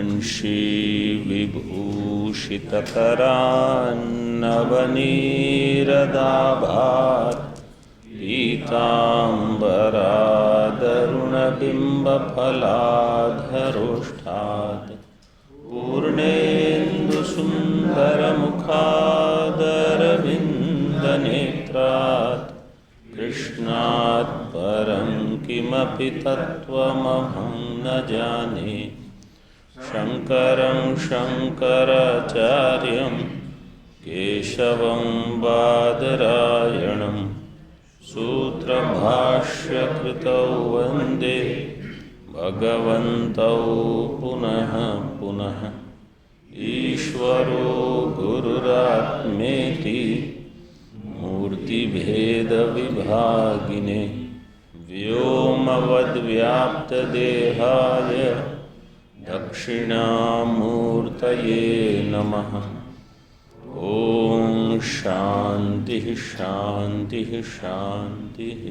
वंशी विभूषितकरान्नवनीरदाभात् पीताम्बरादरुणबिम्बफलाधरोष्ठात् पूर्णेन्दुसुन्दरमुखादरविन्दनेत्रात् कृष्णात् परं किमपि तत्त्वमहं न जाने। शङ्करं शङ्कराचार्यं केशवं बादरायणं सूत्रभाष्यकृतौ वन्दे भगवन्तौ पुनः पुनः। ईश्वरो गुरुरात्मेति मूर्तिभेदविभागिने व्योमवद्व्याप्तदेहाय दक्षिणामूर्तये नमः। ॐ शान्तिः शान्तिः शान्तिः।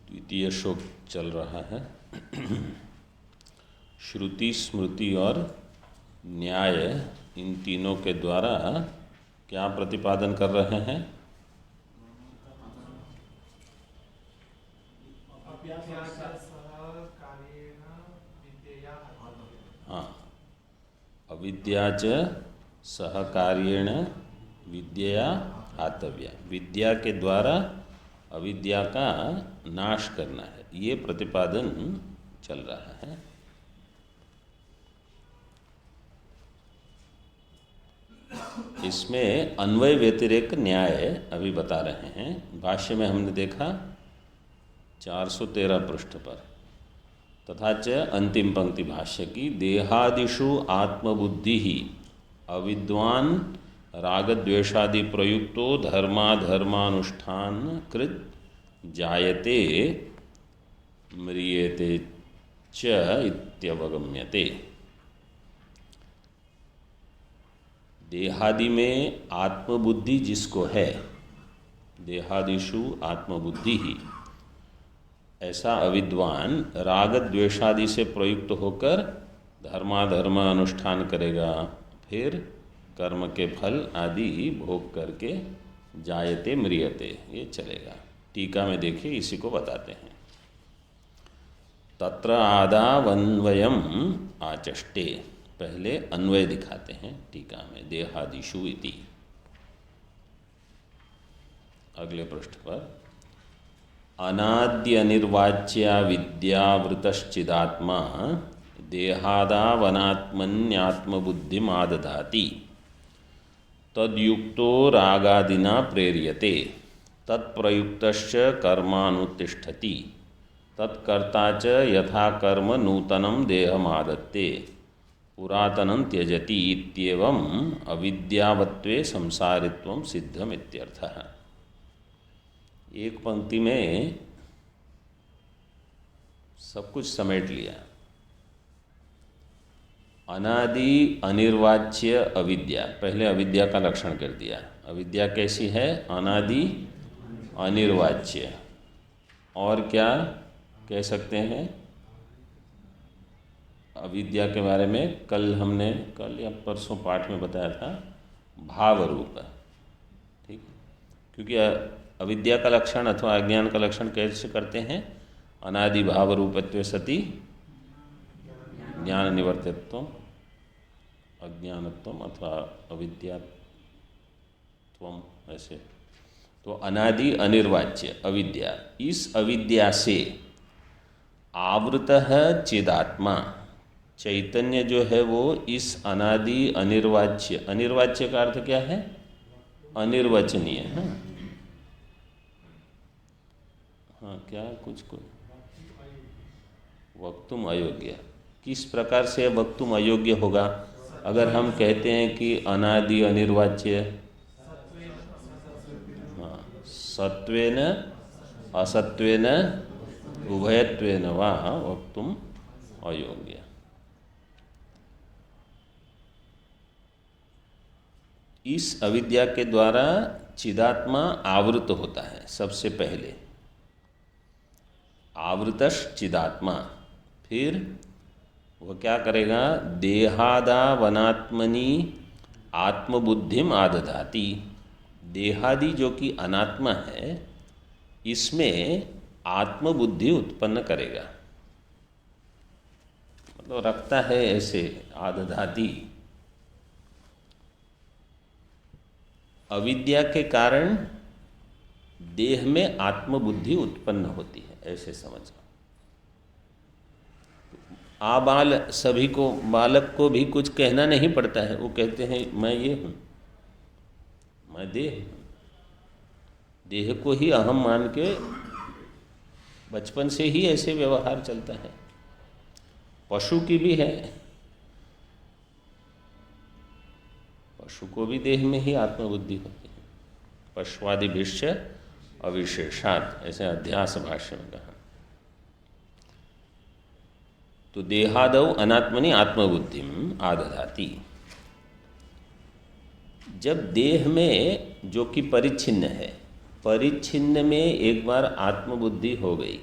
द्वितीय श्लोक चल रहा है। श्रुति, स्मृति और न्याय, इन तीनों के द्वारा क्या प्रतिपादन कर रहे हैं? हाँ, अविद्या च सहकार्येण विद्यया हातव्या। विद्या के द्वारा अविद्या का नाश करना है, ये प्रतिपादन चल रहा है। इसमें अन्वय व्यतिरेक न्याय अभी बता रहे हैं। भाष्य में हमने देखा 413 पृष्ठ पर, तथा च अंतिम पंक्ति भाष्य की, देहादिषु आत्मबुद्धि ही अविद्वान रागद्वेषादि प्रयुक्तो धर्माधर्मानुष्ठान कृत जायते म्रियते च इत्यवगम्यते। देहादि में आत्मबुद्धि जिसको है, देहादिषु आत्मबुद्धि ही, ऐसा अविद्वान राग द्वेषादि से प्रयुक्त होकर धर्माधर्म अनुष्ठान करेगा, फिर कर्म के फल आदि भोग करके जायते म्रियते, ये चलेगा। टीका में देखिए, इसी को बताते हैं। तत्र आदावन्वयम आचष्टे, पहले अन्वय दिखाते हैं टीका में, देहादिषु इति। अगले पृष्ठ पर, अनाद्य निर्वाच्या विद्यावृतश्चिदात्मा देहादावनात्मन्यात्मबुद्धिमादधाति तद्युक्तो रागादिना प्रेर्यते तत्प्रयुक्तश्च कर्मानुतिष्ठति तत्कर्ता च यथा कर्म नूतनं देहमादत्ते पुरातनं त्यजति इत्येवम् अविद्यावत्वे संसारित्वं सिद्धमित्यर्थः। एक पंक्ति में सब कुछ समेट लिया। अनादि अनिर्वाच्य अविद्या, पहले अविद्या का लक्षण कर दिया। अविद्या कैसी है? अनादि अनिर्वाच्य। और क्या कह सकते हैं अविद्या के बारे में? कल हमने, कल या परसों पाठ में बताया था, भाव रूप। ठीक, क्योंकि अविद्या का लक्षण अथवा अज्ञान का लक्षण कैसे करते हैं? अनादि भाव रूपत्वे सति ज्ञान निवर्तित्व अज्ञानत्वम अथवा अविद्यात्वम, ऐसे। तो अनादि अनिर्वाच्य अविद्या, इस अविद्या से आवृतः चिदात्मा, चैतन्य जो है वो इस अनादि अनिर्वाच्य, अनिर्वाच्य का अर्थ क्या है? अनिर्वचनीय। हाँ, क्या कुछ वक्तुम अयोग्य। किस प्रकार से वक्तुम अयोग्य होगा? अगर हम कहते हैं कि अनादि अनिर्वाच्य, सत्वेन असत्वेन उभयत्वेन वा वक्तुम अयोग्य। इस अविद्या के द्वारा चिदात्मा आवृत होता है। सबसे पहले आवृतश चिदात्मा, फिर वह क्या करेगा, देहादावनात्मनि आत्मबुद्धिम आदधाति। देहादि जो कि अनात्मा है, इसमें आत्मबुद्धि उत्पन्न करेगा, मतलब रखता है ऐसे, आदधाति। अविद्या के कारण देह में आत्मबुद्धि उत्पन्न होती है, ऐसे समझो। आबाल सभी को, बालक को भी कुछ कहना नहीं पड़ता है, वो कहते हैं मैं ये हूँ, मैं देह हूँ। देह को ही अहम मान के बचपन से ही ऐसे व्यवहार चलता है। पशु की भी है, पशु को भी देह में ही आत्मबुद्धि होती है। पशुआदिभिश्च अविशेषात्, ऐसे अध्यास भाष्य में कहा। तो देहादौ अनात्मनि आत्मबुद्धिम आदधाति। जब देह में जो कि परिच्छिन्न है, परिच्छिन्न में एक बार आत्मबुद्धि हो गई,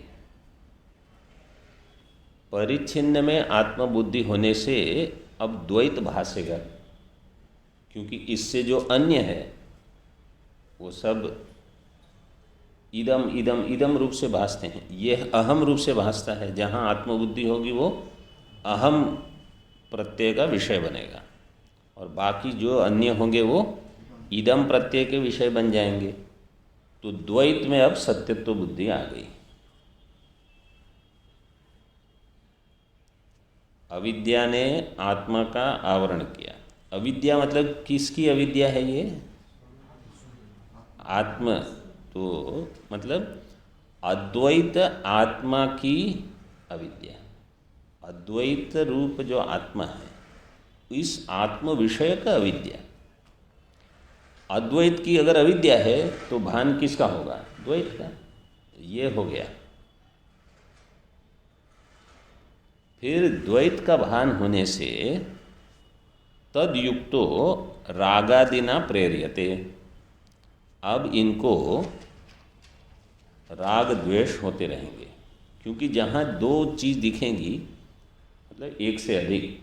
परिच्छिन्न में आत्मबुद्धि होने से अब द्वैत भासेगा, क्योंकि इससे जो अन्य है वो सब इदम इदम इदम रूप से भासते हैं। ये अहम रूप से भासता है। जहाँ आत्मबुद्धि होगी वो अहम प्रत्यय का विषय बनेगा, और बाकी जो अन्य होंगे वो इदम प्रत्यय के विषय बन जाएंगे। तो द्वैत में अब सत्यत्व बुद्धि आ गई। अविद्या ने आत्मा का आवरण किया। अविद्या मतलब किसकी अविद्या है ये? आत्मा, तो मतलब अद्वैत आत्मा की अविद्या। अद्वैत रूप जो आत्मा है, इस आत्म विषय का अविद्या। अद्वैत की अगर अविद्या है तो भान किसका होगा? द्वैत का। ये हो गया। फिर द्वैत का भान होने से तदयुक्तो रागादिना प्रेर्यते। अब इनको राग द्वेष होते रहेंगे, क्योंकि जहाँ दो चीज़ दिखेंगी, मतलब एक से अधिक,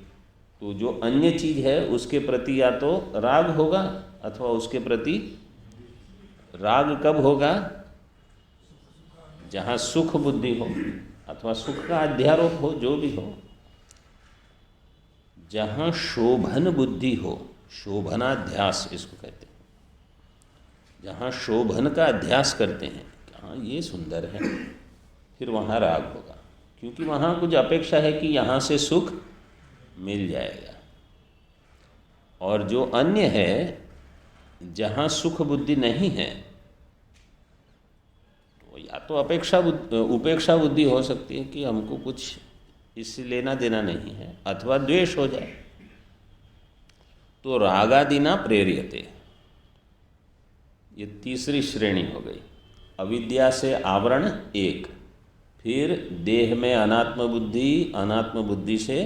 तो जो अन्य चीज़ है उसके प्रति या तो राग होगा अथवा उसके प्रति राग कब होगा? जहाँ सुख बुद्धि हो अथवा सुख का अध्यारोप हो, जो भी हो। जहाँ शोभन बुद्धि हो, शोभनाध्यास इसको कहते हैं। जहाँ शोभन का अध्यास करते हैं, हाँ ये सुंदर है, फिर वहाँ राग होगा, क्योंकि वहाँ कुछ अपेक्षा है कि यहाँ से सुख मिल जाएगा। और जो अन्य है, जहाँ सुख बुद्धि नहीं है, तो या तो उपेक्षा बुद्धि हो सकती है कि हमको कुछ इससे लेना देना नहीं है, अथवा द्वेष हो जाए। तो रागादिना प्रेर्यते, ये तीसरी श्रेणी हो गई। अविद्या से आवरण एक, फिर देह में अनात्म बुद्धि, अनात्म बुद्धि से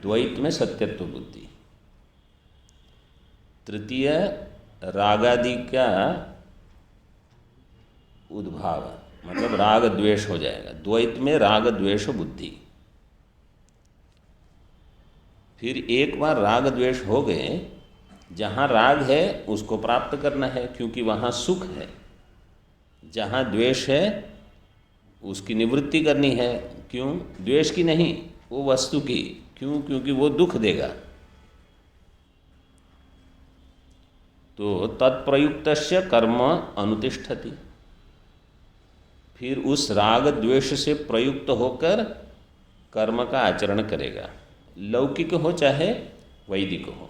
द्वैत में सत्यत्व बुद्धि। तृतीय रागादि का उद्भाव, मतलब राग द्वेष हो जाएगा। द्वैत में राग द्वेष बुद्धि। फिर एक बार राग द्वेष हो गए, जहाँ राग है उसको प्राप्त करना है, क्योंकि वहाँ सुख है। जहाँ द्वेष है उसकी निवृत्ति करनी है। क्यों? द्वेष की नहीं, वो वस्तु की। क्यों? क्योंकि वो दुख देगा। तो तत्प्रयुक्तस्य कर्म अनुतिष्ठति। फिर उस राग द्वेष से प्रयुक्त होकर कर्म का आचरण करेगा, लौकिक हो चाहे वैदिक हो।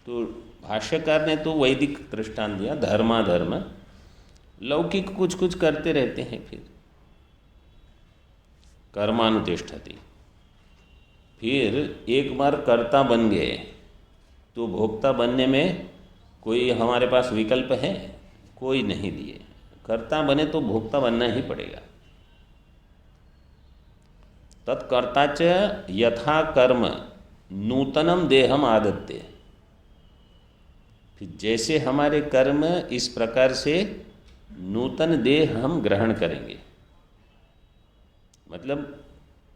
तो भाष्यकार ने तो वैदिक दृष्टांत दिया, धर्माधर्म। लौकिक कुछ कुछ करते रहते हैं, फिर कर्मानुतिष्ठति। फिर एक बार कर्ता बन गए तो भोक्ता बनने में कोई हमारे पास विकल्प है? कोई नहीं दिए। कर्ता बने तो भोक्ता बनना ही पड़ेगा। तत्कर्ता च यथा कर्म नूतनम देहम आदत्ते, फिर जैसे हमारे कर्म इस प्रकार से नूतन देह हम ग्रहण करेंगे। मतलब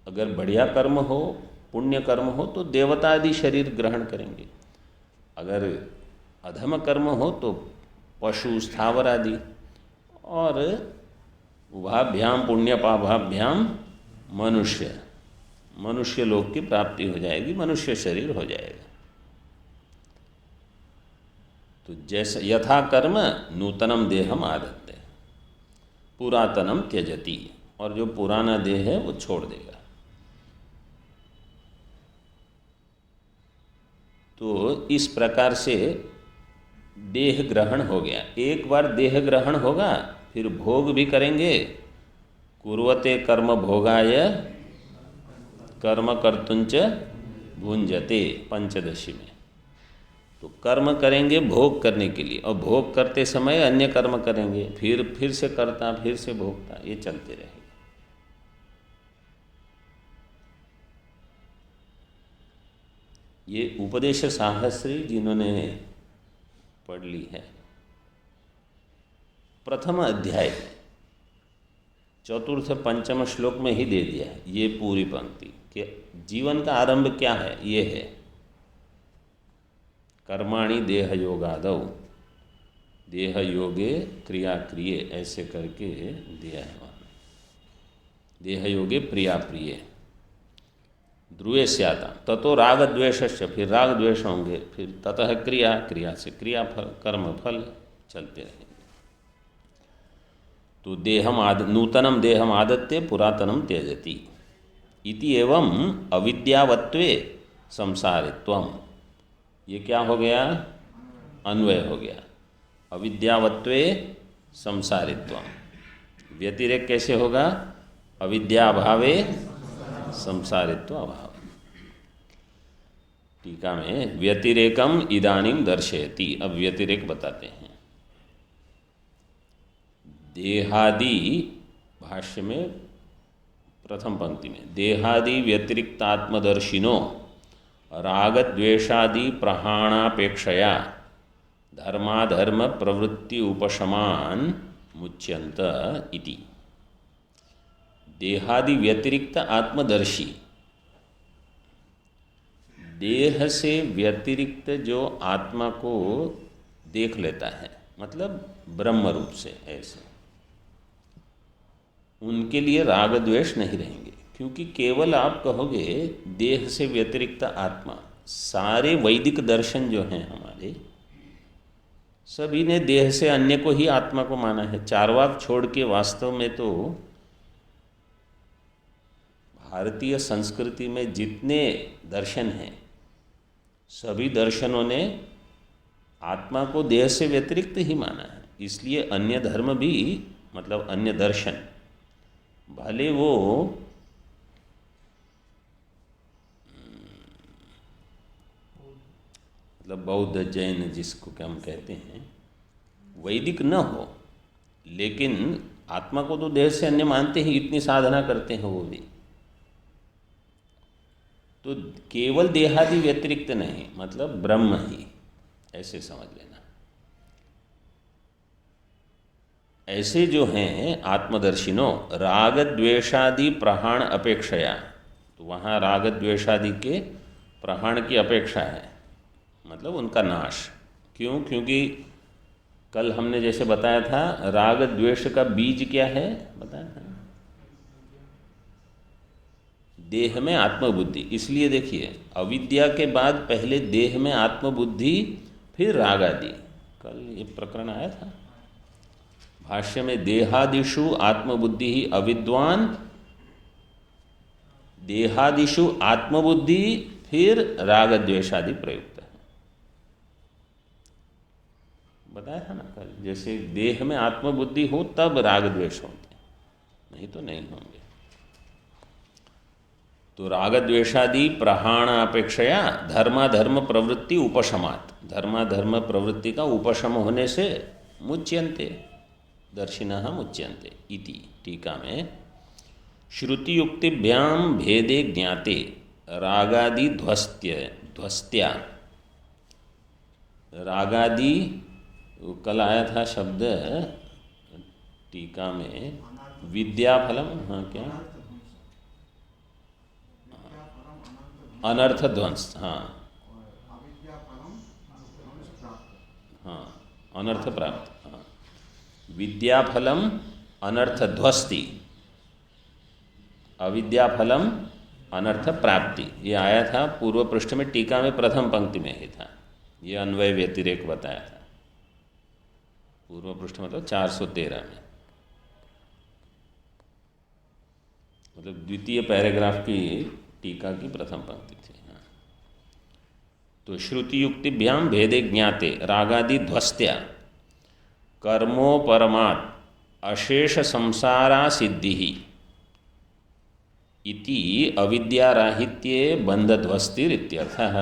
अगर बढ़िया कर्म हो, पुण्य कर्म हो तो देवता आदि शरीर ग्रहण करेंगे, अगर अधम कर्म हो तो पशु स्थावर आदि, और उभाभ्याम पुण्य पाभाभ्याम मनुष्य लोक की प्राप्ति हो जाएगी, मनुष्य शरीर हो जाएगा। तो जैसे यथा कर्म नूतनम देहम आदत्ते पुरातनम त्यजति, और जो पुराना देह है वो छोड़ देगा। तो इस प्रकार से देह ग्रहण हो गया। एक बार देह ग्रहण होगा फिर भोग भी करेंगे। कुर्वते कर्म भोगाय कर्म कर्तुंच भुंजते पंचदशी में। तो कर्म करेंगे भोग करने के लिए, और भोग करते समय अन्य कर्म करेंगे, फिर से करता, फिर से भोगता, ये चलते रहेगा। ये उपदेश साहस्री जिन्होंने पढ़ ली है, प्रथम अध्याय चतुर्थ पंचम श्लोक में ही दे दिया है ये पूरी पंक्ति कि जीवन का आरंभ क्या है। ये है कर्माणि देह योगादौ, देह योगे क्रिया क्रिये, ऐसे करके दिया है वहाँ। देह योगे प्रिया प्रिय ध्रुवे स्याता ततो राग द्वेषस्य, फिर राग द्वेष होंगे, फिर ततः क्रिया, क्रिया से क्रिया फल, कर्म फल चलते रहेंगे। तो नूतनम देहम आदत्ते पुरातनम त्यजति इति एवं अविद्यावत्वे संसारित्वम। ये क्या हो गया? अन्वय हो गया। अविद्यावत्वे संसारित्वम। व्यतिरेक कैसे होगा? अविद्याभावे संसारित्व अभाव। टीका में व्यतिरेकम इदानीम दर्शयति। अब व्यतिरेक बताते हैं। देहादि, भाष्य में प्रथम पंक्ति में, देहादि व्यतिरिक्तात्मदर्शिनो रागद्वेषादि प्रहाणापेक्षया धर्माधर्म प्रवृत्ति उपशमान मुच्यन्त इति। देहादि व्यतिरिक्त आत्मदर्शी, देह से व्यतिरिक्त जो आत्मा को देख लेता है, मतलब ब्रह्म रूप से, ऐसे उनके लिए राग द्वेष नहीं रहेंगे। क्योंकि केवल आप कहोगे देह से व्यतिरिक्त आत्मा, सारे वैदिक दर्शन जो हैं हमारे, सभी ने देह से अन्य को ही आत्मा को माना है। चारवाक छोड़ के वास्तव में तो भारतीय संस्कृति में जितने दर्शन हैं, सभी दर्शनों ने आत्मा को देह से व्यतिरिक्त ही माना है। इसलिए अन्य धर्म भी, मतलब अन्य दर्शन, भले वो मतलब बौद्ध जैन जिसको क्या हम कहते हैं, वैदिक न हो, लेकिन आत्मा को तो देह से अन्य मानते ही, इतनी साधना करते हैं वो भी। तो केवल देहादि व्यतिरिक्त नहीं, मतलब ब्रह्म ही, ऐसे समझ लेना। ऐसे जो हैं आत्मदर्शिनो राग द्वेषादि प्रहाण अपेक्षया, तो वहाँ राग द्वेषादि के प्रहाण की अपेक्षा है, मतलब उनका नाश। क्यों? क्योंकि कल हमने जैसे बताया था, राग द्वेष का बीज क्या है बताया था, देह में आत्मबुद्धि। इसलिए देखिए, अविद्या के बाद पहले देह में आत्मबुद्धि, फिर राग आदि। कल ये प्रकरण आया था भाष्य में, देहादिषु आत्मबुद्धि ही अविद्वान, देहादिषु आत्मबुद्धि, फिर राग द्वेषादि प्रयुक्त है। बताया था ना कल, जैसे देह में आत्मबुद्धि हो तब राग द्वेष होते, नहीं तो नहीं होंगे। तो राग द्वेषादि प्रहाण अपेक्षया धर्माधर्म प्रवृत्ति उपशमात, धर्माधर्म प्रवृत्ति का उपशम होने से मुच्यन्ते, दर्शिनः मुच्यन्ते इति। टीका में श्रुतियुक्तिभ्याम भेदे ज्ञाते रागादि ध्वस्त्या, रागादि कल आया था शब्द टीका में विद्याफलम, हाँ क्या, अनर्थ ध्वंस, हाँ हाँ अनर्थ प्राप्त, हाँ विद्याफलम अनर्थ ध्वस्ति, अविद्याफलम अनर्थ प्राप्ति, ये आया था पूर्व पृष्ठ में, टीका में प्रथम पंक्ति में ही था, ये अन्वय व्यतिरेक बताया था पूर्व पृष्ठ मतलब 413 में, मतलब द्वितीय पैराग्राफ की टीका की प्रथम पंक्ति थी। हाँ। तो श्रुति युक्तिभ्याम भेदे ज्ञाते रागादि ध्वस्त्या कर्मोपरमात् अशेष संसारा सिद्धि इति अविद्याराहित्ये बंधध्वस्तिरित्यर्थः।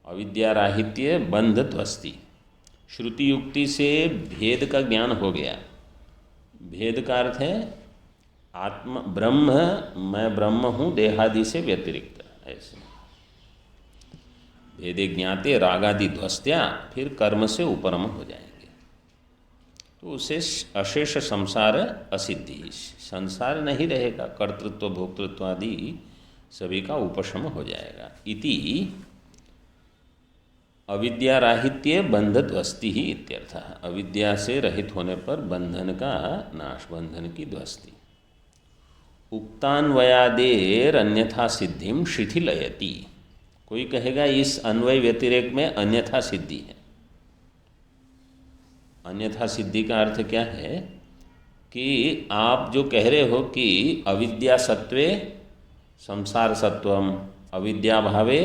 अविद्याराहित्ये बंधध्वस्ति, श्रुति युक्ति से भेद का ज्ञान हो गया। भेद का अर्थ है आत्म ब्रह्म, मैं ब्रह्म हूँ देहादि से व्यतिरिक्त, ऐसे भेदे ज्ञाते रागादि ध्वस्त्या, फिर कर्म से उपरम हो जाएंगे, तो उसे अशेष संसार असिद्धि, संसार नहीं रहेगा, कर्तृत्व भोक्तृत्व आदि सभी का उपशम हो जाएगा। इति अविद्याराहित्ये बंधध्वस्ति ही इत्यर्थः। अविद्या से रहित होने पर बंधन का नाश, बंधन की ध्वस्ति। उक्तान्वयादेर अन्यथा सिद्धिम शिथिलयति, कोई कहेगा इस अन्वय व्यतिरेक में अन्यथा सिद्धि है। अन्यथा सिद्धि का अर्थ क्या है कि आप जो कह रहे हो कि अविद्या सत्वे संसार सत्वम, अविद्या भावे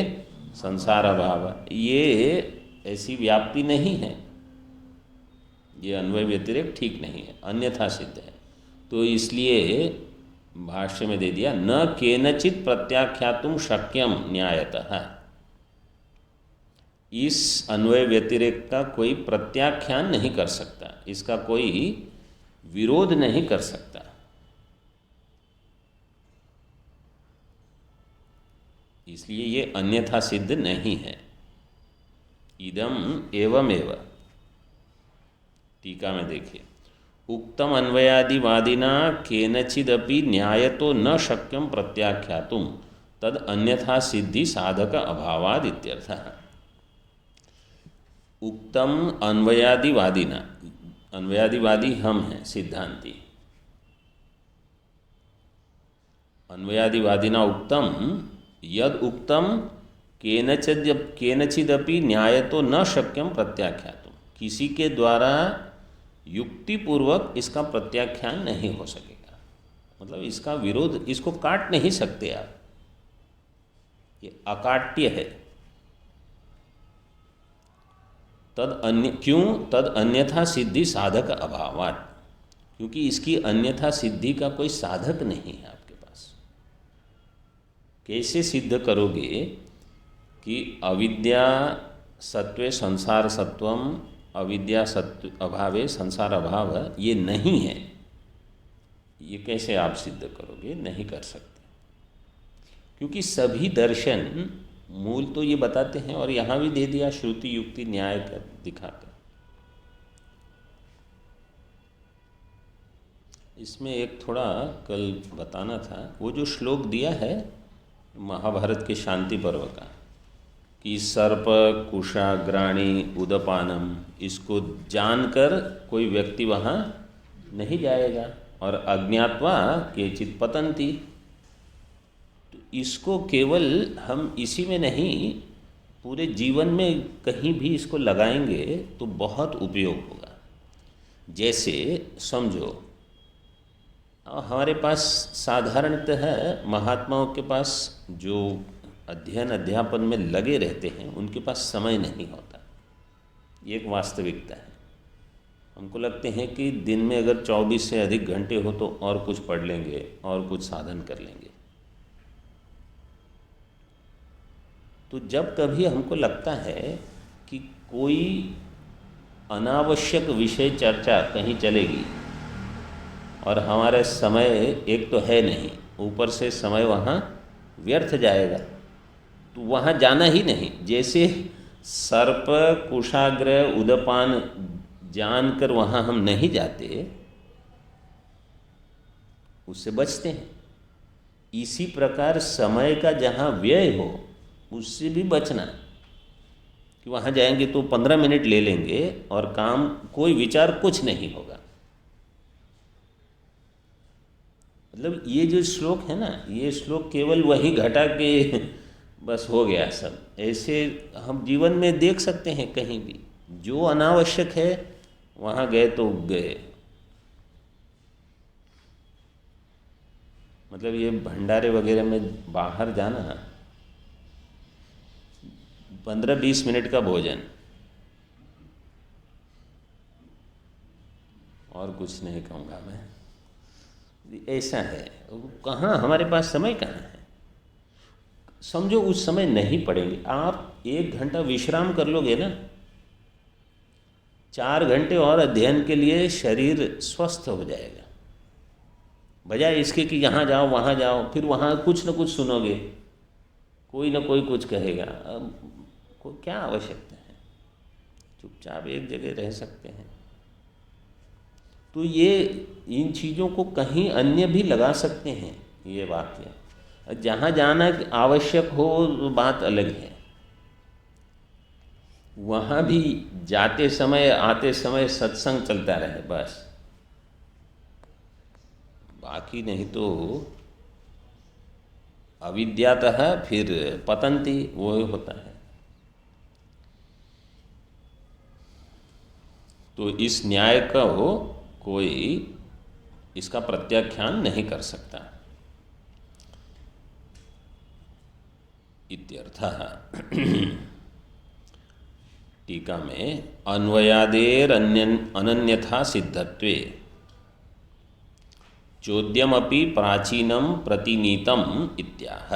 संसार अभाव, ये ऐसी व्याप्ति नहीं है, ये अन्वय व्यतिरेक ठीक नहीं है, अन्यथा सिद्ध है। तो इसलिए भाष्य में दे दिया न केनचित प्रत्याख्यातुम शक्यम न्यायतः, इस अन्वय व्यतिरेक का कोई प्रत्याख्यान नहीं कर सकता, इसका कोई विरोध नहीं कर सकता। इसलिए ये अन्यथा सिद्ध नहीं है। इदम एवमेव, टीका में देखिए, उक्तम अन्वयादिवादिना केनचिदपि न्यायतो न शक्यम प्रत्याख्यातुम तद अन्यथा सिद्धि साधक अभावाद इत्यर्थः। उक्तम अन्वयादिवादिना, अन्वयादिवादी हम हैं सिद्धांती, अन्वयादिवादिना उक्तम यद उक्तम केनचिदपि न्यायतो न शक्यम प्रत्याख्यातुम, किसी के द्वारा युक्तिपूर्वक इसका प्रत्याख्यान नहीं हो सकेगा, मतलब इसका विरोध, इसको काट नहीं सकते आप, ये अकाट्य है। तद अन्य, क्यों? तद अन्यथा सिद्धि साधक अभावात्, क्योंकि इसकी अन्यथा सिद्धि का कोई साधक नहीं है आपके पास। कैसे सिद्ध करोगे कि अविद्या सत्वे संसार सत्वम, अविद्या सत्व अभावे संसार अभाव ये नहीं है, ये कैसे आप सिद्ध करोगे? नहीं कर सकते, क्योंकि सभी दर्शन मूल तो ये बताते हैं, और यहाँ भी दे दिया श्रुति युक्ति न्याय कर दिखाकर। इसमें एक थोड़ा कल बताना था, वो जो श्लोक दिया है महाभारत के शांति पर्व का कि सर्प कुशाग्राणी उदपानम, इसको जानकर कोई व्यक्ति वहाँ नहीं जाएगा, और अज्ञात्वा केचित् पतन्ति, तो इसको केवल हम इसी में नहीं, पूरे जीवन में कहीं भी इसको लगाएंगे तो बहुत उपयोग होगा। जैसे समझो हमारे पास साधारणतः महात्माओं के पास जो अध्ययन अध्यापन में लगे रहते हैं उनके पास समय नहीं होता, ये एक वास्तविकता है। हमको लगते हैं कि दिन में अगर 24 से अधिक घंटे हो तो और कुछ पढ़ लेंगे और कुछ साधन कर लेंगे। तो जब कभी हमको लगता है कि कोई अनावश्यक विषय चर्चा कहीं चलेगी और हमारे समय एक तो है नहीं, ऊपर से समय वहाँ व्यर्थ जाएगा, तो वहाँ जाना ही नहीं। जैसे सर्प कुशाग्र उदपान जानकर वहाँ हम नहीं जाते, उससे बचते हैं। इसी प्रकार समय का जहाँ व्यय हो उससे भी बचना, कि वहाँ जाएंगे तो 15 मिनट ले लेंगे और काम, कोई विचार कुछ नहीं होगा। मतलब ये जो श्लोक है ना, ये श्लोक केवल वही घटा के बस हो गया सब, ऐसे हम जीवन में देख सकते हैं। कहीं भी जो अनावश्यक है वहाँ गए तो गए। मतलब ये भंडारे वगैरह में बाहर जाना, 15-20 मिनट का भोजन और कुछ नहीं कहूँगा मैं, ऐसा है। कहाँ हमारे पास समय कहाँ है? समझो उस समय नहीं पड़ेंगे, आप 1 घंटा विश्राम कर लोगे ना, 4 घंटे और अध्ययन के लिए शरीर स्वस्थ हो जाएगा। बजाय इसके कि यहाँ जाओ वहाँ जाओ, फिर वहाँ कुछ न कुछ सुनोगे, कोई ना कोई कुछ कहेगा। अब को क्या आवश्यकता है, चुपचाप एक जगह रह सकते हैं। तो ये इन चीज़ों को कहीं अन्य भी लगा सकते हैं। ये वाक्य जहाँ जाना आवश्यक हो तो बात अलग है, वहाँ भी जाते समय आते समय सत्संग चलता रहे बस, बाकी नहीं तो अविद्यातः फिर पतंती, वो होता है। तो इस न्याय का कोई इसका प्रत्याख्यान नहीं कर सकता। इत्यर्थः। टीका में अन्वयादेर अनन्यथा सिद्धत्वे चोद्यमपि प्राचीनम प्रतिनीतम इत्याह।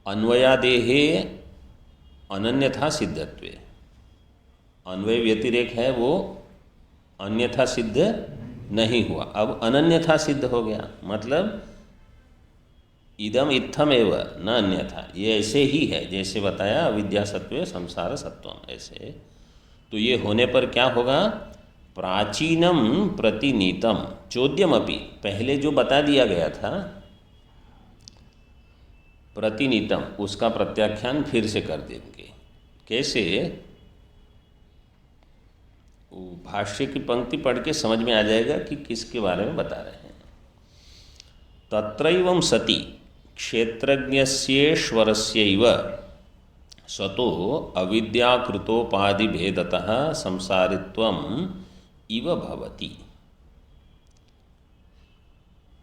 अन्वयादेहे अनन्यथा सिद्धत्वे, अन्वय व्यतिरेक है वो अन्यथा सिद्ध नहीं हुआ, अब अनन्यथा सिद्ध हो गया। मतलब इदम इत्थम एव न अन्यथा, ये ऐसे ही है जैसे बताया अविद्या सत्व संसार सत्वम, ऐसे। तो ये होने पर क्या होगा? प्राचीनम प्रतिनीतम चोद्यमपि, पहले जो बता दिया गया था प्रतिनीतम, उसका प्रत्याख्यान फिर से कर देंगे। कैसे? भाष्य की पंक्ति पढ़ के समझ में आ जाएगा कि किसके बारे में बता रहे हैं। तत्रैवं सति क्षेत्रज्ञस्येश्वरस्यैव स्वतो अविद्याकृतोपाधिभेदतः संसारित्वम् इव भवति।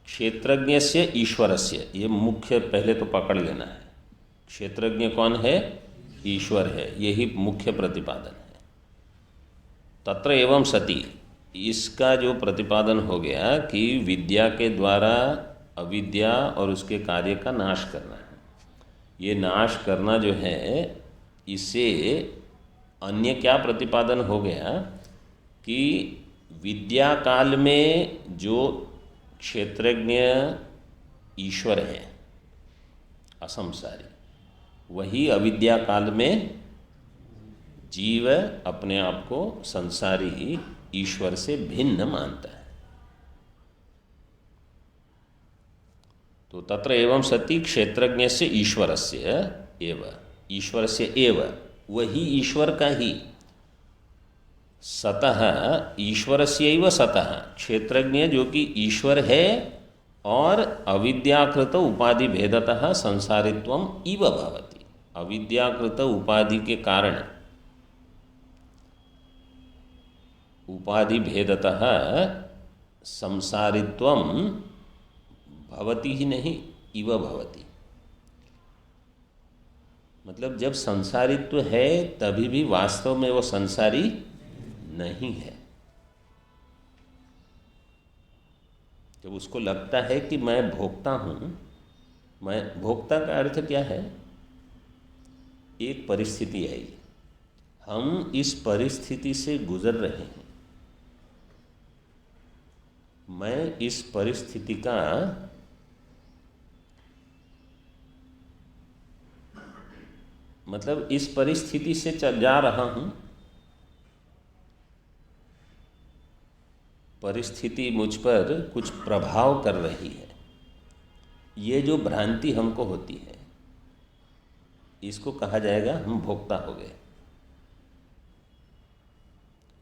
क्षेत्रज्ञस्य ईश्वरस्य, ये मुख्य पहले तो पकड़ लेना है। क्षेत्रज्ञ कौन है? ईश्वर है, यही मुख्य प्रतिपादन है। तत्र एवं सति, इसका जो प्रतिपादन हो गया कि विद्या के द्वारा अविद्या और उसके कार्य का नाश करना है। ये नाश करना जो है, इससे अन्य क्या प्रतिपादन हो गया कि विद्या काल में जो क्षेत्रज्ञ ईश्वर है असंसारी, वही अविद्या काल में जीव अपने आप को संसारी ईश्वर से भिन्न मानता है। तो तत्र एवं सति क्षेत्रज्ञस्य ईश्वरस्य एव, ईश्वरस्य एव, वही ईश्वर का ही, सतः ईश्वरस्यैव सतः, क्षेत्रज्ञ जो कि ईश्वर है और अविद्याकृत उपाधि भेदतः संसारित्वम इव भवति, अविद्याकृत उपाधि के कारण, उपाधि भेदतः संसारित्वम भवति ही नहीं, इव भवति। मतलब जब संसारित्व है तभी भी वास्तव में वो संसारी नहीं है। जब उसको लगता है कि मैं भोक्ता हूँ, मैं भोक्ता का अर्थ क्या है? एक परिस्थिति आई, हम इस परिस्थिति से गुजर रहे हैं, मैं इस परिस्थिति का मतलब इस परिस्थिति से जा रहा हूं, परिस्थिति मुझ पर कुछ प्रभाव कर रही है। ये जो भ्रांति हमको होती है, इसको कहा जाएगा हम भोक्ता हो गए।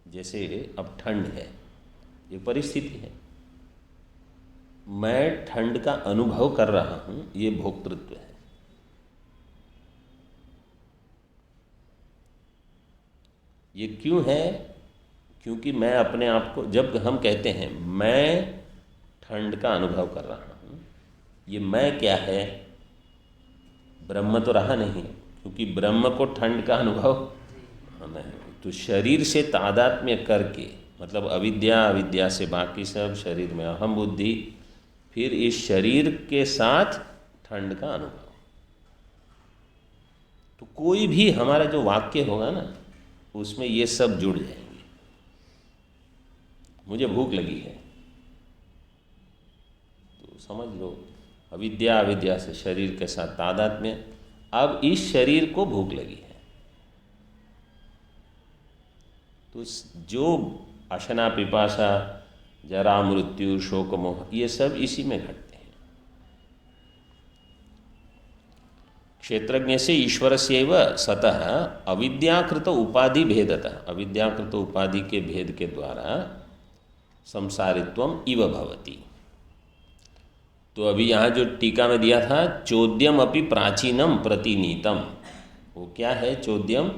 जैसे अब ठंड है, ये परिस्थिति है, मैं ठंड का अनुभव कर रहा हूं, ये भोक्तृत्व है। ये क्यों है? क्योंकि मैं अपने आप को, जब हम कहते हैं मैं ठंड का अनुभव कर रहा हूं, ये मैं क्या है? ब्रह्म तो रहा नहीं, क्योंकि ब्रह्म को ठंड का अनुभव नहीं। तो शरीर से तादात्म्य करके, मतलब अविद्या से बाकी सब, शरीर में अहम बुद्धि, फिर इस शरीर के साथ ठंड का अनुभव। तो कोई भी हमारा जो वाक्य होगा ना, उसमें ये सब जुड़ जाएंगे। मुझे भूख लगी है, तो समझ लो अविद्या से शरीर के साथ तादात्म्य, अब इस शरीर को भूख लगी है। तो जो अशना पिपासा, जरा मृत्यु, शोक मोह, ये सब इसी में घटते हैं। क्षेत्रज्ञ से ईश्वर से सतः अविद्याकृत उपाधि भेदतः, अविद्याकृत उपाधि के भेद के द्वारा संसारित्वम इव भवति। तो अभी यहाँ जो टीका में दिया था, चोद्यम अपि प्राचीनम प्रतिनीतम, वो क्या है चोद्यम?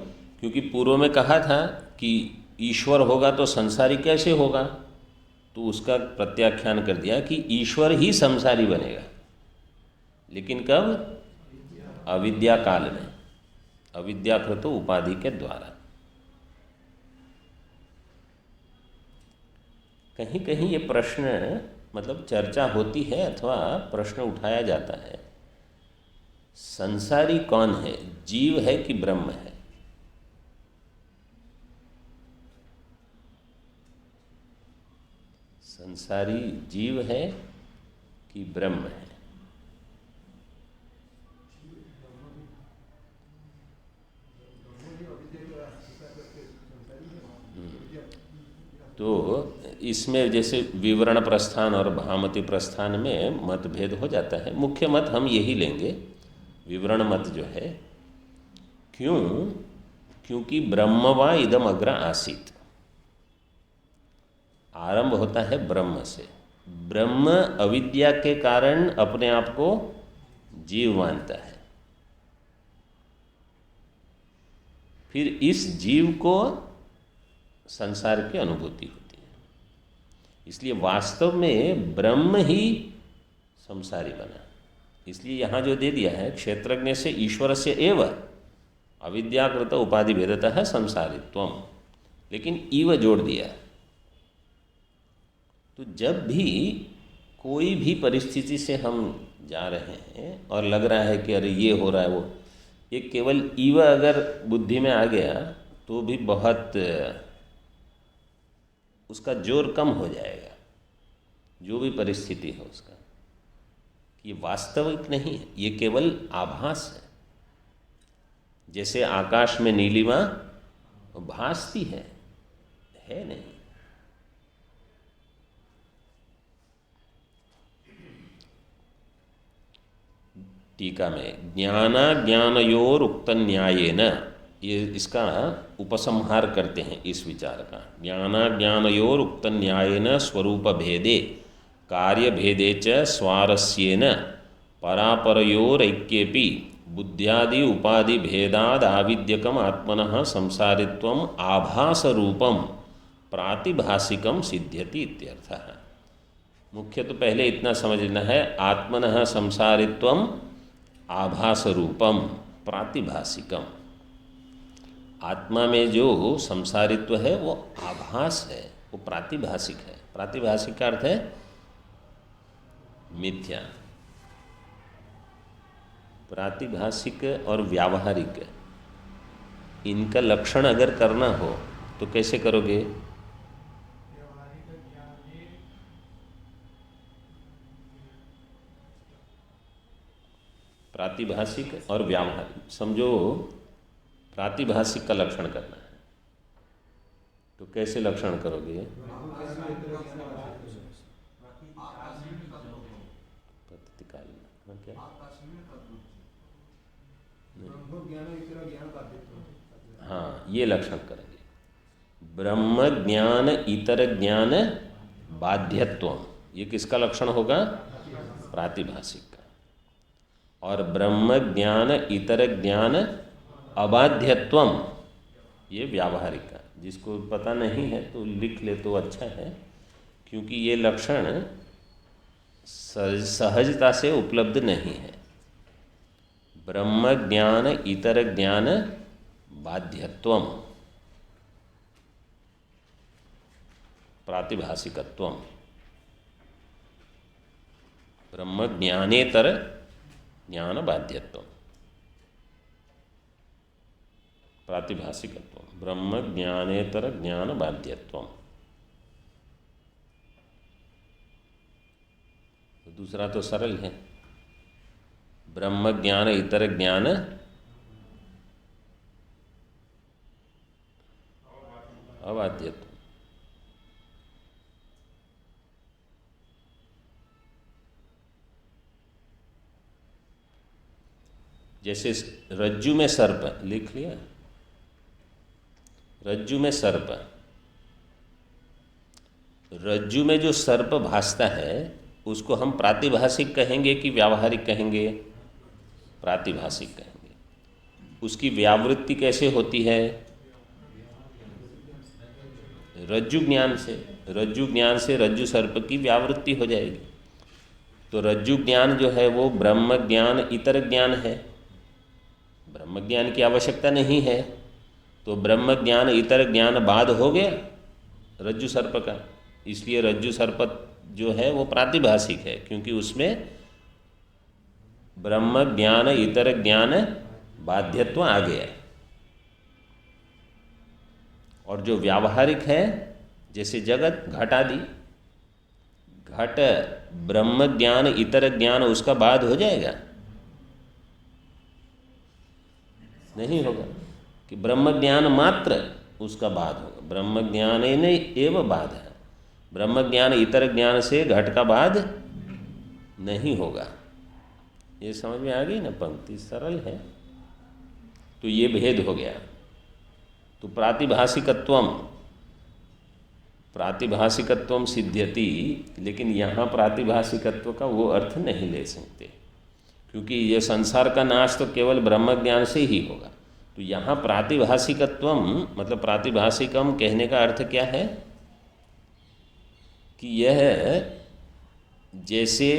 क्योंकि पूर्व में कहा था कि ईश्वर होगा तो संसारी कैसे होगा, तो उसका प्रत्याख्यान कर दिया कि ईश्वर ही संसारी बनेगा, लेकिन कब? अविद्या काल में, अविद्याकृत उपाधि के द्वारा। कहीं कहीं ये प्रश्न, मतलब चर्चा होती है अथवा प्रश्न उठाया जाता है, संसारी कौन है, जीव है कि ब्रह्म है? संसारी जीव है कि ब्रह्म है? तो इसमें जैसे विवरण प्रस्थान और भामति प्रस्थान में मतभेद हो जाता है। मुख्य मत हम यही लेंगे, विवरण मत जो है। क्यों? क्योंकि ब्रह्म वा इदम अग्र आसीत, आरंभ होता है ब्रह्म से। ब्रह्म अविद्या के कारण अपने आप को जीव मानता है, फिर इस जीव को संसार की अनुभूति होती है। इसलिए वास्तव में ब्रह्म ही संसारी बना। इसलिए यहाँ जो दे दिया है, क्षेत्रज्ञ से ईश्वर से एव अविद्याकृत उपाधि भेदतः है संसारित्वम, लेकिन ईव जोड़ दिया। तो जब भी कोई भी परिस्थिति से हम जा रहे हैं और लग रहा है कि अरे ये हो रहा है वो, ये केवल ईव अगर बुद्धि में आ गया तो भी बहुत उसका जोर कम हो जाएगा, जो भी परिस्थिति है उसका। ये वास्तविक नहीं है, ये केवल आभास है। जैसे आकाश में नीलिमा भासती है नहीं। टीका में ज्ञानाज्ञानयोर उक्त न्यायेन, ये इसका उपसंहार करते हैं इस विचार का। ज्ञानाज्ञानयोर उक्त न्यायेन स्वरूप भेदे कार्य भेदे च स्वारस्येन परापरयोरैक्येपि बुद्ध्यादि उपाधि भेदाद आविद्यकम आत्मनः संसारित्वम आभास रूपम प्रातिभासिकम सिद्ध्यति इत्यर्थः। मुख्य तो पहले इतना समझना है, आत्मनः संसारित्वम आभास रूपम प्रातिभासिकम। आत्मा में जो संसारित्व है वो आभास है, वो प्रातिभासिक है। प्रातिभासिक का अर्थ है मिथ्या। प्रातिभासिक और व्यावहारिक, इनका लक्षण अगर करना हो तो कैसे करोगे? प्रातिभाषिक और व्यावहारिक। समझो प्रातिभाषिक का लक्षण करना है तो कैसे लक्षण करोगे? प्रतिकाल हाँ, क्या हाँ, ये लक्षण करेंगे। ब्रह्म ज्ञान इतर ज्ञान बाध्यत्वम, ये किसका लक्षण होगा? प्रातिभाषिक का। और ब्रह्म ज्ञान इतर ज्ञान अबाध्यत्वम, ये व्यावहारिक का। जिसको पता नहीं है तो लिख ले तो अच्छा है, क्योंकि ये लक्षण सहजता से उपलब्ध नहीं है। ब्रह्म ज्ञान इतर ज्ञान बाध्यत्वम प्रातिभाषिकत्वम, ब्रह्म ज्ञानेतर ज्ञान बाध्यत्वम प्रातिभाषिकत्वम, ब्रह्म ज्ञानेतर ज्ञान बाध्यत्वम। दूसरा तो सरल है, ब्रह्म ज्ञान इतर ज्ञान अबाध्यत्वम। जैसे रज्जु में सर्प, लिख लिया, रज्जु में सर्प, रज्जु में जो सर्प भासता है उसको हम प्रातिभाषिक कहेंगे कि व्यावहारिक कहेंगे? प्रातिभाषिक कहेंगे। उसकी व्यावृत्ति कैसे होती है? रज्जु ज्ञान से। रज्जु ज्ञान से रज्जु सर्प की व्यावृत्ति हो जाएगी। तो रज्जु ज्ञान जो है वो ब्रह्म ज्ञान इतर ज्ञान है, ब्रह्म ज्ञान की आवश्यकता नहीं है, तो ब्रह्म ज्ञान इतर ज्ञान बाद हो गया रज्जु सर्प का। इसलिए रज्जु सर्प जो है वो प्रातिभाषिक है, क्योंकि उसमें ब्रह्म ज्ञान इतर ज्ञान बाध्यत्व आ गया। और जो व्यावहारिक है, जैसे जगत, घट आदि, घट ब्रह्म ज्ञान इतर ज्ञान उसका बाद हो जाएगा? नहीं होगा, कि ब्रह्म ज्ञान मात्र उसका बाद होगा। ब्रह्म ज्ञान एव बाद है, ब्रह्म ज्ञान इतर ज्ञान से घट का बाद नहीं होगा। ये समझ में आ गई ना? पंक्ति सरल है। तो ये भेद हो गया। तो प्रातिभाषिकत्वम सिद्ध्यति, लेकिन यहाँ प्रातिभाषिकत्व का वो अर्थ नहीं ले सकते, क्योंकि ये संसार का नाश तो केवल ब्रह्म ज्ञान से ही होगा। तो यहाँ प्रातिभाषिकत्वम मतलब प्रातिभाषिकम कहने का अर्थ क्या है? कि यह जैसे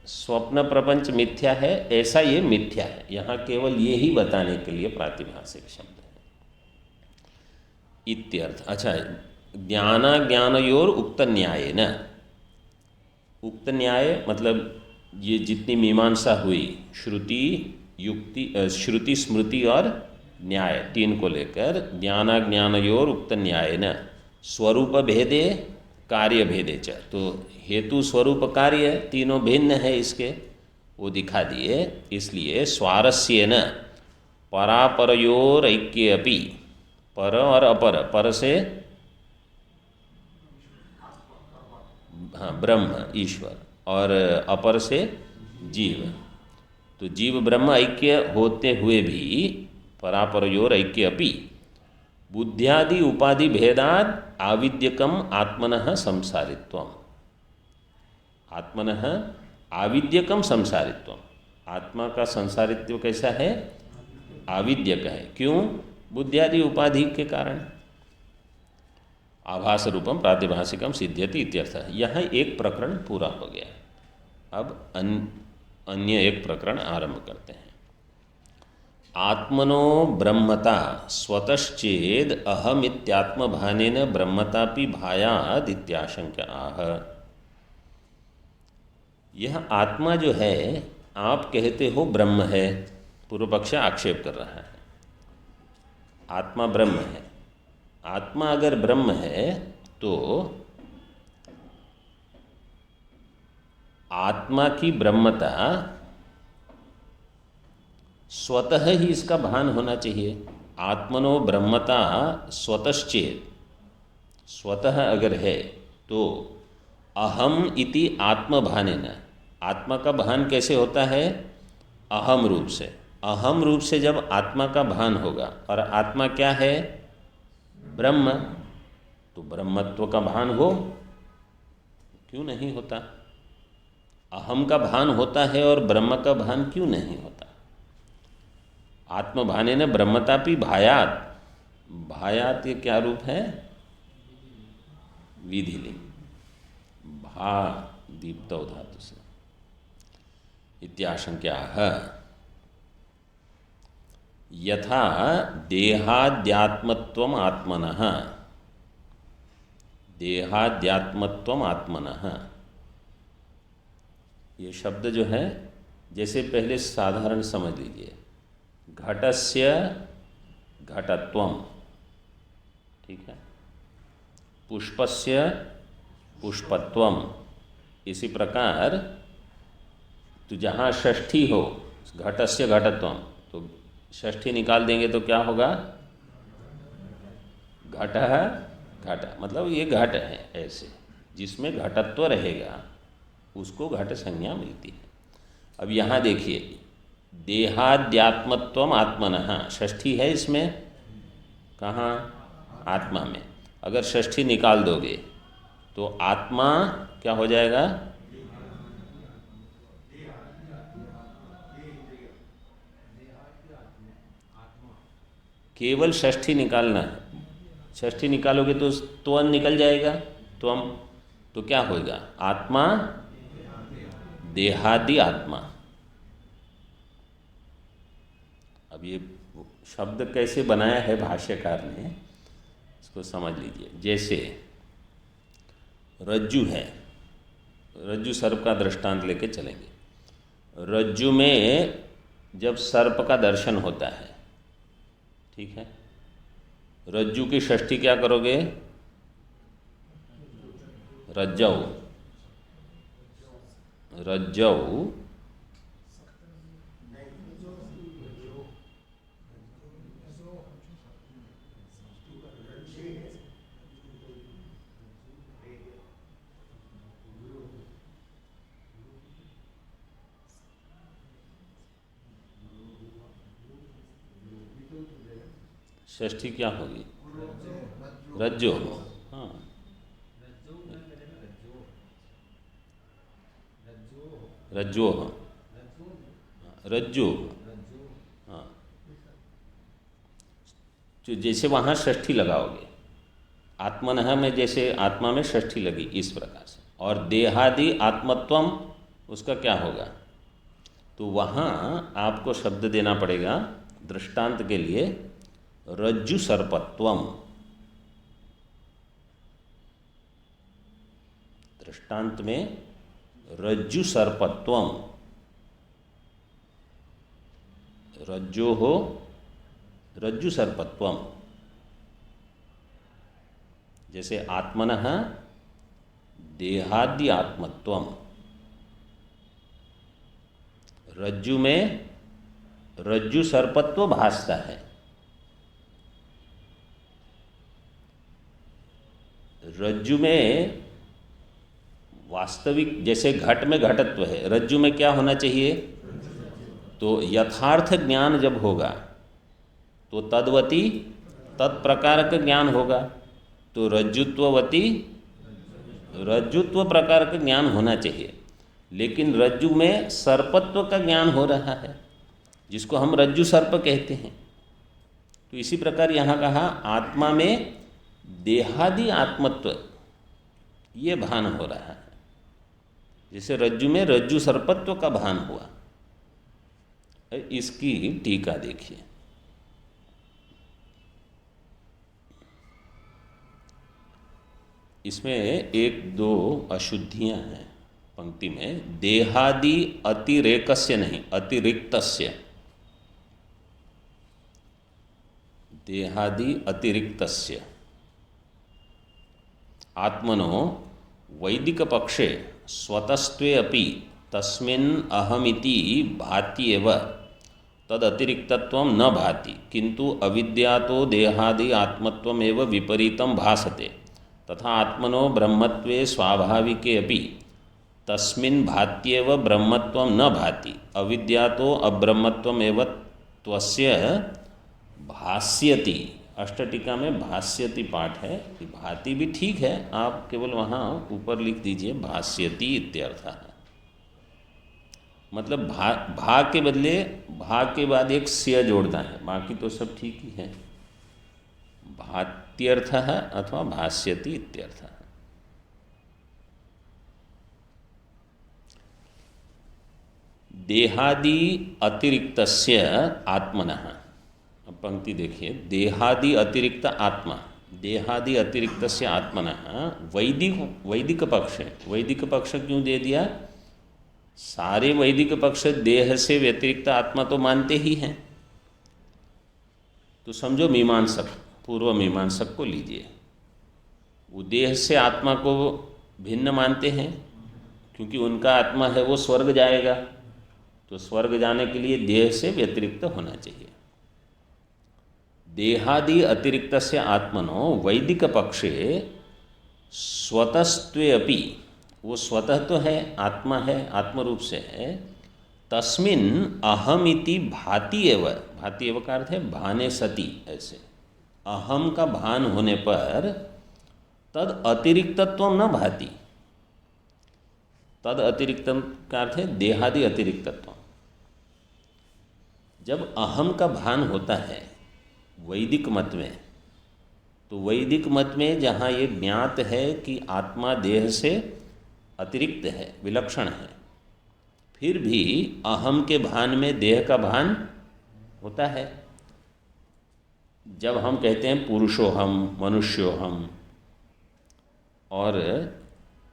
स्वप्न प्रपंच मिथ्या है, ऐसा ये मिथ्या है। यहाँ केवल ये ही बताने के लिए प्रातिभाषिक शब्द है, इत्यर्थ। अच्छा, ज्ञानाज्ञानयोर उक्त न्याय न, उक्त न्याय मतलब ये जितनी मीमांसा हुई, श्रुति युक्ति, श्रुति स्मृति और न्याय, तीन को लेकर ज्ञानाज्ञानयोर उक्त न्याय न स्वरूप भेदे कार्य भेदे च, तो हेतु स्वरूप कार्य तीनों भिन्न है इसके, वो दिखा दिए। इसलिए स्वारस्येन परापरयोर ऐक्ये अपि, पर और अपर, पर से हाँ ब्रह्म ईश्वर, और अपर से जीव, तो जीव ब्रह्म ऐक्य होते हुए भी परापरयोर ऐक्य अपि बुद्ध्यादि उपाधि भेदाद आविद्यकम आत्मनः संसारित्वम, आत्मनः आविद्यकम संसारित्वम, आत्मा का संसारित्व कैसा है? आविद्यक है। क्यों? बुद्ध्यादि उपाधि के कारण। आभास रूपम प्रातिभाषिकम सिद्ध्यति इत्यर्थ। यहाँ एक प्रकरण पूरा हो गया। अब अन्य एक प्रकरण आरंभ करते हैं। आत्मनो ब्रह्मता स्वतश्चेद अहमित्यात्मभानेन ब्रह्मतापि भायाद इत्याशंका आह। यह आत्मा जो है आप कहते हो ब्रह्म है, पूर्व पक्ष आक्षेप कर रहा है। आत्मा ब्रह्म है। आत्मा अगर ब्रह्म है तो आत्मा की ब्रह्मता स्वतः ही इसका भान होना चाहिए। आत्मनो ब्रह्मता स्वतश्चेत, स्वतः अगर है तो अहम इति आत्मभानेन, आत्मा का भान कैसे होता है? अहम रूप से। अहम रूप से जब आत्मा का भान होगा, और आत्मा क्या है? ब्रह्म, तो ब्रह्मत्व का भान हो, क्यों नहीं होता? अहम का भान होता है और ब्रह्म का भान क्यों नहीं होता? आत्मभानेन ब्रह्मतापि भायात, भायात ये क्या रूप है? विधिलिंग, भा दीप्त धातु से। इत्याशंक्याः यथा देहाद्यात्मत्वम आत्मनः, देहाद्यात्मत्वम आत्मनः, ये शब्द जो है, जैसे पहले साधारण समझ लीजिए, घटस्य घटत्वम, ठीक है, पुष्पस्य पुष्पत्वम। इसी प्रकार तो जहाँ षष्ठी हो, घटस्य घटत्वम, तो षष्ठी निकाल देंगे तो क्या होगा? घटः घट, मतलब ये घट है, ऐसे जिसमें घटत्व रहेगा उसको घट संज्ञा मिलती है। अब यहाँ देखिए, देहाद्यात्मत्वम आत्मनः, षष्ठी है इसमें, कहाँ? आत्मा में। अगर षष्ठी निकाल दोगे तो आत्मा क्या हो जाएगा? केवल षष्ठी निकालना है। षष्ठी निकालोगे तो त्वम निकल जाएगा, त्वम, तो क्या होगा? आत्मा देहादि आत्मा। अब ये शब्द कैसे बनाया है भाष्यकार ने, इसको समझ लीजिए। जैसे रज्जु है, रज्जु सर्प का दृष्टांत लेके चलेंगे। रज्जु में जब सर्प का दर्शन होता है, ठीक है, रज्जु की षष्ठी क्या करोगे? रज्जौ, रज्जौ षष्ठी क्या होगी? रज्जो, हाँ, रज्जो, रज्जो, हाँ, तो जैसे वहाँ षष्ठी लगाओगे, आत्मनः में जैसे आत्मा में षष्ठी लगी, इस प्रकार से। और देहादि आत्मत्वम, उसका क्या होगा? तो वहाँ आपको शब्द देना पड़ेगा दृष्टांत के लिए, रज्जु सर्पत्वम। दृष्टांत में रज्जु सर्पत्वम, रज्जो हो रज्जु सर्पत्वम। जैसे आत्मनः देहादि आत्मत्वम, रज्जु में रज्जु सर्पत्व भासता है। रज्जु में वास्तविक, जैसे घट में घटत्व है, रज्जु में क्या होना चाहिए? तो यथार्थ ज्ञान जब होगा तो तद्वती तत्प्रकार का ज्ञान होगा। तो रज्जुत्ववती रज्जुत्व प्रकार का ज्ञान होना चाहिए। लेकिन रज्जु में सर्पत्व का ज्ञान हो रहा है, जिसको हम रज्जु सर्प कहते हैं। तो इसी प्रकार यहाँ कहा, आत्मा में देहादि आत्मत्व ये भान हो रहा है, जैसे रज्जु में रज्जु सर्पत्व का भान हुआ। इसकी टीका देखिए। इसमें एक दो अशुद्धियां हैं पंक्ति में। देहादि अतिरेकस्य नहीं, अतिरिक्तस्य। देहादि अतिरिक्तस्य आत्मनो वैदिक पक्षे स्वतस्त्वे अपि तस्मिन् अहमिति भाति एव तद अतिरिक्तत्वं न भाति किंतु अविद्यातो देहादि आत्मत्वमेव विपरीतं भासते तथा आत्मनो ब्रह्मत्वे स्वाभाविके अपि तस्मिन् भात्येव ब्रह्मत्वं न भाति अविद्यातो अब्रह्मत्वमेव त्वस्य भास्यति। अष्टटीका में भास्यति पाठ है, भाति भी ठीक है, आप केवल वहाँ ऊपर लिख दीजिए भास्यति इत्यर्थ है। मतलब भा के बदले भा के बाद एक स्य जोड़ना है, बाकी तो सब ठीक ही है। भात्यर्थ है अथवा भास्यति इत्यर्थ है। देहादि अतिरिक्तस्य आत्मनः, अब पंक्ति देखिए, देहादि अतिरिक्त आत्मा, देहादि अतिरिक्तस्य आत्मनः वैदिक पक्ष है। वैदिक पक्ष क्यों दे दिया? सारे वैदिक पक्ष देह से व्यतिरिक्त आत्मा तो मानते ही हैं। तो समझो मीमांसक, पूर्व मीमांसक को लीजिए, वो देह से आत्मा को भिन्न मानते हैं क्योंकि उनका आत्मा है वो स्वर्ग जाएगा, तो स्वर्ग जाने के लिए देह से व्यतिरिक्त होना चाहिए। देहादि अतिरिक्तस्य आत्मनो वैदिक पक्षे स्वतस्त्वे अपि, वो स्वतः तो है, आत्मा है, आत्मरूप से है, तस्मिन् अहमिति भाति एव, भाति एव का अर्थ है भाने सति, ऐसे अहम का भान होने पर तद अतिरिक्तत्व न भाति। तद अतिरिक्त का अर्थ है देहादि अतिरिक्तत्व। जब अहम का भान होता है वैदिक मत में, तो वैदिक मत में जहाँ ये ज्ञात है कि आत्मा देह से अतिरिक्त है, विलक्षण है, फिर भी अहम के भान में देह का भान होता है। जब हम कहते हैं पुरुषोहम, मनुष्योहम, और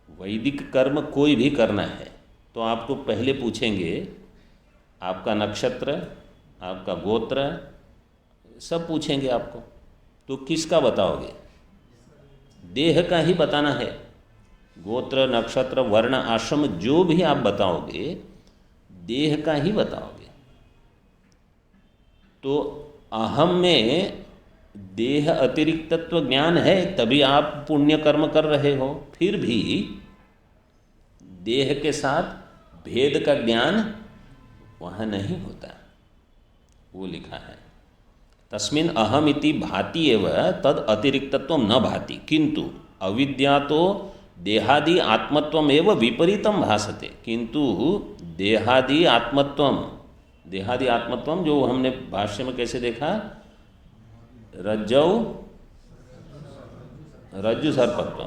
वैदिक कर्म कोई भी करना है तो आपको पहले पूछेंगे आपका नक्षत्र, आपका गोत्र, सब पूछेंगे आपको, तो किसका बताओगे? देह का ही बताना है। गोत्र, नक्षत्र, वर्ण, आश्रम जो भी आप बताओगे देह का ही बताओगे। तो अहम में देह अतिरिक्तत्व ज्ञान है तभी आप पुण्य कर्म कर रहे हो, फिर भी देह के साथ भेद का ज्ञान वहाँ नहीं होता, वो लिखा है तस्मिन् अहम इति भाति एव तद अतिरिक्तत्व न भाति किंतु अविद्या तो देहादि आत्मत्वमेव विपरीतम भासते। किंतु देहादि आत्मत्वम, देहादि आत्मत्वम जो हमने भाष्य में कैसे देखा, रज्जु सर्पत्व,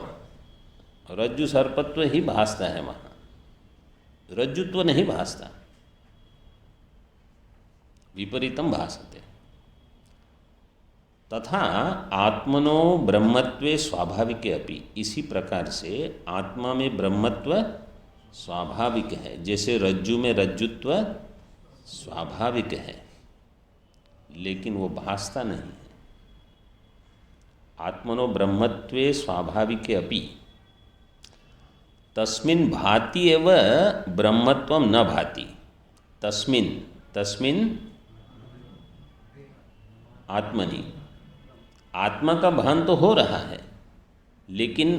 रज्जु सर्पत्व ही भासता है वहाँ, रज्जुत्व नहीं भासता, विपरीतम भासते। तथा आत्मनो ब्रह्मत्वे स्वाभाविके अपि, इसी प्रकार से आत्मा में ब्रह्मत्व स्वाभाविक है। जैसे रज्जु में रज्जुत्व स्वाभाविक है लेकिन वो भासता नहीं है। आत्मनो ब्रह्मत्वे स्वाभाविके अपि तस्मिन् भाति एव ब्रह्मत्वं न भाति। तस्मिन् आत्मनि, आत्मा का भान तो हो रहा है लेकिन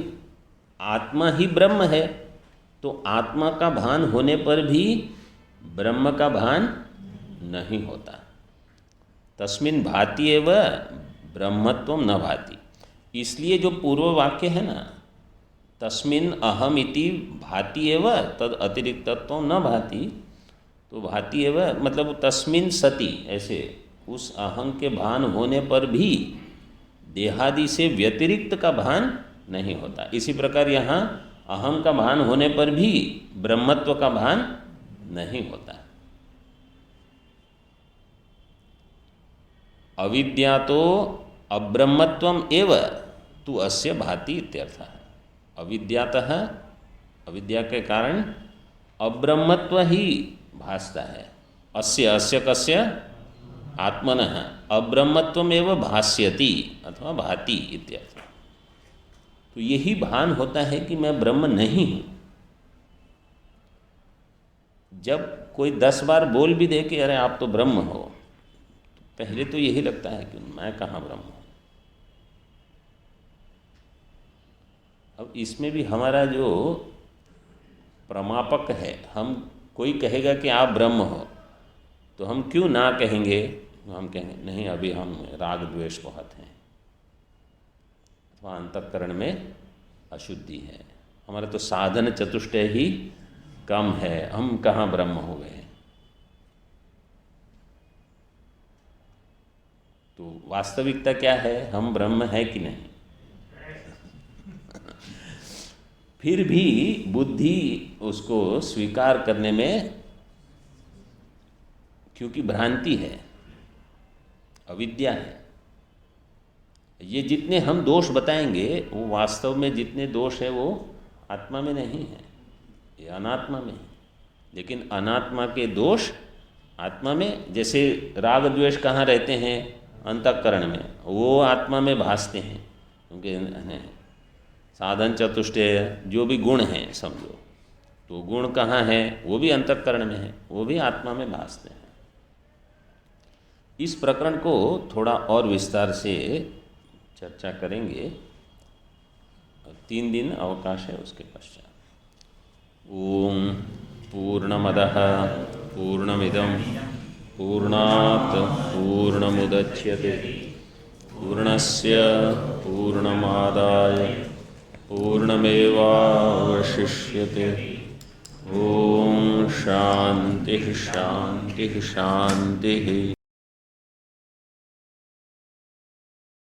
आत्मा ही ब्रह्म है, तो आत्मा का भान होने पर भी ब्रह्म का भान नहीं होता। तस्मिन् भाति एव ब्रह्मत्वं न भाति। इसलिए जो पूर्व वाक्य है ना, तस्मिन् अहम इति भाति एव तद अतिरिक्तत्व न भाति, तो भाति एव मतलब तस्मिन् सति, ऐसे उस अहम के भान होने पर भी देहादि से व्यतिरिक्त का भान नहीं होता। इसी प्रकार यहाँ अहम का भान होने पर भी ब्रह्मत्व का भान नहीं होता। अविद्या तो अब्रह्मत्वम एव तु अस्य भाति इत्यर्थः। अविद्यातः, अविद्या के कारण अब्रह्मत्व ही भासता है। अस्य कस्य आत्मनः अब्रह्मत्वमेव भास्यति अथवा भाति इत्यर्थ। तो यही भान होता है कि मैं ब्रह्म नहीं हूँ। जब कोई 10 बार बोल भी दे कि अरे आप तो ब्रह्म हो, तो पहले तो यही लगता है कि मैं कहाँ ब्रह्म हूँ। अब इसमें भी हमारा जो प्रमापक है, हम कोई कहेगा कि आप ब्रह्म हो तो हम क्यों ना कहेंगे? हम कहेंगे नहीं, अभी हम राग द्वेष बहुत हैं, अथवा अंतःकरण में अशुद्धि है, हमारा तो साधन चतुष्टय ही कम है, हम कहाँ ब्रह्म हो गए। तो वास्तविकता क्या है? हम ब्रह्म है कि नहीं? फिर भी बुद्धि उसको स्वीकार करने में, क्योंकि भ्रांति है, अविद्या है, ये जितने हम दोष बताएंगे वो वास्तव में जितने दोष है वो आत्मा में नहीं है, ये अनात्मा में है। लेकिन अनात्मा के दोष आत्मा में, जैसे राग द्वेष कहाँ रहते हैं? अंतःकरण में, वो आत्मा में भासते हैं, क्योंकि साधन चतुष्टय जो भी गुण हैं समझो, तो गुण कहाँ हैं? वो भी अंतःकरण में है, वो भी आत्मा में भासते हैं। इस प्रकरण को थोड़ा और विस्तार से चर्चा करेंगे। 3 दिन अवकाश है उसके पश्चात। ओम पूर्णमदः पूर्णमिदं पूर्णात् पूर्णमुदच्यते पूर्णस्य पूर्णमादाय पूर्णमेवावशिष्यते। ओम शांति शांति शांति।